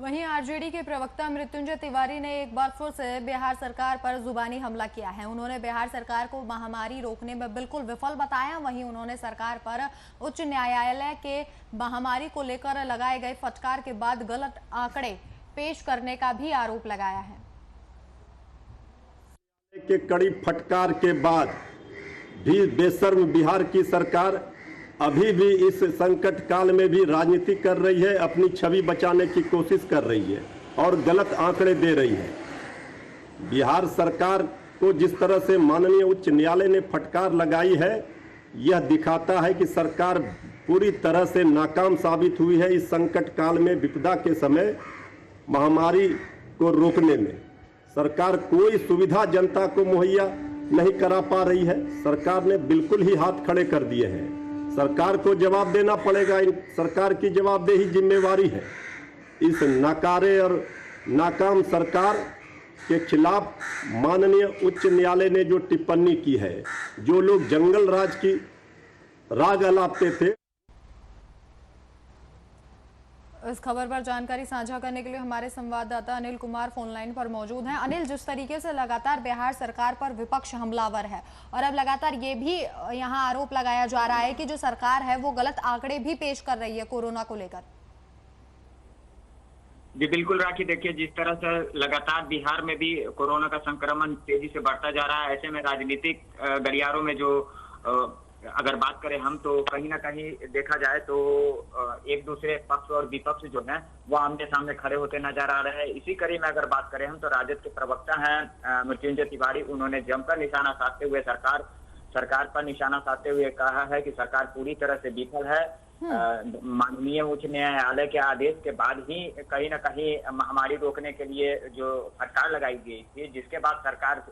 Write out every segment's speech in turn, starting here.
वहीं आरजेडी के प्रवक्ता मृत्युंजय तिवारी ने एक बार फिर से बिहार सरकार पर जुबानी हमला किया है। उन्होंने बिहार सरकार को महामारी रोकने में बिल्कुल विफल बताया। वहीं उन्होंने सरकार पर उच्च न्यायालय के महामारी को लेकर लगाए गए फटकार के बाद गलत आंकड़े पेश करने का भी आरोप लगाया है। के कड़ी फटकार के बाद भी बेशर्म बिहार की सरकार अभी भी इस संकट काल में भी राजनीति कर रही है, अपनी छवि बचाने की कोशिश कर रही है और गलत आंकड़े दे रही है। बिहार सरकार को जिस तरह से माननीय उच्च न्यायालय ने फटकार लगाई है, यह दिखाता है कि सरकार पूरी तरह से नाकाम साबित हुई है इस संकट काल में, विपदा के समय महामारी को रोकने में। सरकार कोई सुविधा जनता को मुहैया नहीं करा पा रही है। सरकार ने बिल्कुल ही हाथ खड़े कर दिए हैं। सरकार को जवाब देना पड़ेगा, सरकार की जवाबदेही जिम्मेवारी है। इस नाकारे और नाकाम सरकार के खिलाफ माननीय उच्च न्यायालय ने जो टिप्पणी की है, जो लोग जंगल राज की राग अलापते थे। इस खबर पर जानकारी साझा करने के लिए हमारे संवाददाता अनिल कुमार फोन लाइन पर मौजूद हैं। अनिल, जिस तरीके से लगातार बिहार सरकार पर विपक्ष हमलावर है और अब लगातार ये भी यहाँ आरोप लगाया जा रहा है कि जो सरकार है वो गलत आंकड़े भी पेश कर रही है कोरोना को लेकर। जी बिल्कुल राखी, देखिए जिस तरह से लगातार बिहार में भी कोरोना का संक्रमण तेजी से बढ़ता जा रहा है, ऐसे में राजनीतिक गलियारों में जो अगर बात करें हम, तो कहीं ना कहीं देखा जाए तो एक दूसरे पक्ष और विपक्ष जो है वो आमने सामने खड़े होते नजर आ रहे हैं। इसी कड़ी में अगर बात करें हम, तो राजद के प्रवक्ता हैं मृत्युंजय तिवारी, उन्होंने जमकर निशाना साधते हुए सरकार पर निशाना साधते हुए कहा है कि सरकार पूरी तरह से विफल है। माननीय उच्च न्यायालय के आदेश के बाद ही कहीं ना कहीं महामारी रोकने के लिए जो फटकार लगाई गई थी, जिसके बाद सरकार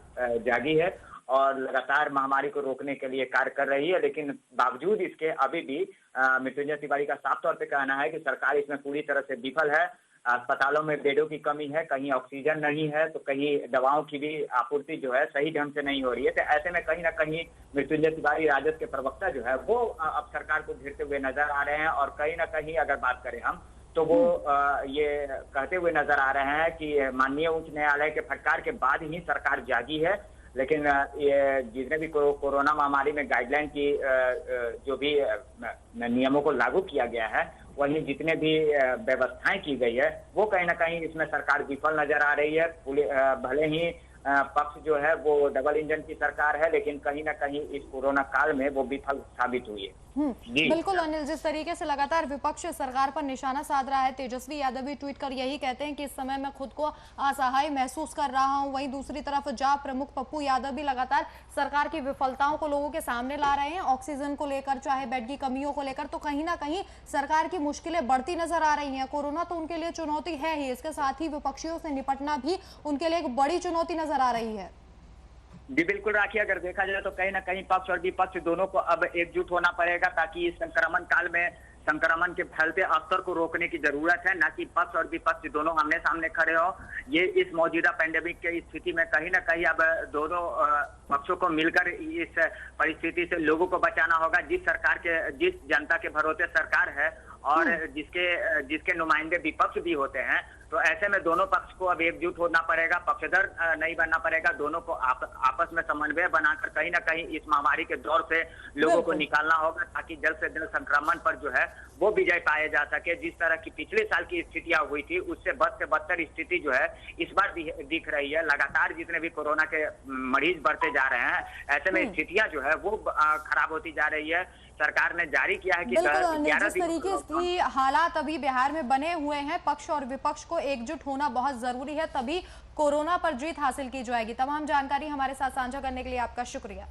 जागी है और लगातार महामारी को रोकने के लिए कार्य कर रही है। लेकिन बावजूद इसके अभी भी मृत्युंजय तिवारी का साफ तौर पे कहना है कि सरकार इसमें पूरी तरह से विफल है। अस्पतालों में बेडों की कमी है, कहीं ऑक्सीजन नहीं है, तो कहीं दवाओं की भी आपूर्ति जो है सही ढंग से नहीं हो रही है। तो ऐसे में कहीं ना कहीं मृत्युंजय तिवारी राजद के प्रवक्ता जो है वो अब सरकार को घेरते हुए नजर आ रहे हैं और कहीं ना कहीं अगर बात करें हम, तो वो ये कहते हुए नजर आ रहे हैं कि माननीय उच्च न्यायालय के फटकार के बाद ही सरकार जागी है। लेकिन ये जितने भी कोरोना महामारी में गाइडलाइन की जो भी नियमों को लागू किया गया है, वहीं जितने भी व्यवस्थाएं की गई है, वो कहीं ना कहीं इसमें सरकार विफल नजर आ रही है। भले ही पक्ष जो है वो डबल इंजन की सरकार है, लेकिन कहीं ना कहीं इस कोरोना काल में वो विफल साबित हुई है। बिल्कुल अनिल, जिस तरीके से लगातार विपक्ष सरकार पर निशाना साध रहा है, तेजस्वी यादव भी ट्वीट कर यही कहते हैं कि इस समय मैं खुद को असहाय महसूस कर रहा हूं। वहीं दूसरी तरफ जाप प्रमुख पप्पू यादव भी लगातार सरकार की विफलताओं को लोगों के सामने ला रहे हैं, ऑक्सीजन को लेकर, चाहे बेड की कमियों को लेकर। तो कहीं ना कहीं सरकार की मुश्किलें बढ़ती नजर आ रही हैं। कोरोना तो उनके लिए चुनौती है ही, इसके साथ ही विपक्षियों से निपटना भी उनके लिए एक बड़ी चुनौती नजर आ रही है। जी बिल्कुल राखी, अगर देखा जाए तो कहीं ना कहीं पक्ष और विपक्ष दोनों को अब एकजुट होना पड़ेगा, ताकि इस संक्रमण काल में संक्रमण के फैलते स्तर को रोकने की जरूरत है, न कि पक्ष और विपक्ष दोनों आमने सामने खड़े हो। ये इस मौजूदा पेंडेमिक के स्थिति में कहीं ना कहीं अब दोनों पक्षों को मिलकर इस परिस्थिति से लोगों को बचाना होगा। जिस जनता के भरोसे सरकार है और जिसके नुमाइंदे विपक्ष भी होते हैं, तो ऐसे में दोनों पक्ष को अब एकजुट होना पड़ेगा, पक्षधर नहीं बनना पड़ेगा। दोनों को आपस में समन्वय बनाकर कहीं ना कहीं इस महामारी के दौर से लोगों को निकालना होगा, ताकि जल्द से जल्द संक्रमण पर जो है वो विजय पाया जा सके। जिस तरह की पिछले साल की स्थितियां हुई थी, उससे बद से बदतर स्थिति जो है इस बार दिख रही है। लगातार जितने भी कोरोना के मरीज बढ़ते जा रहे हैं, ऐसे में स्थितियां जो है वो खराब होती जा रही है। सरकार ने जारी किया है कि जिस तरीके की हालात अभी बिहार में बने हुए हैं, पक्ष और विपक्ष को एकजुट होना बहुत जरूरी है, तभी कोरोना पर जीत हासिल की जाएगी। तमाम जानकारी हमारे साथ साझा करने के लिए आपका शुक्रिया।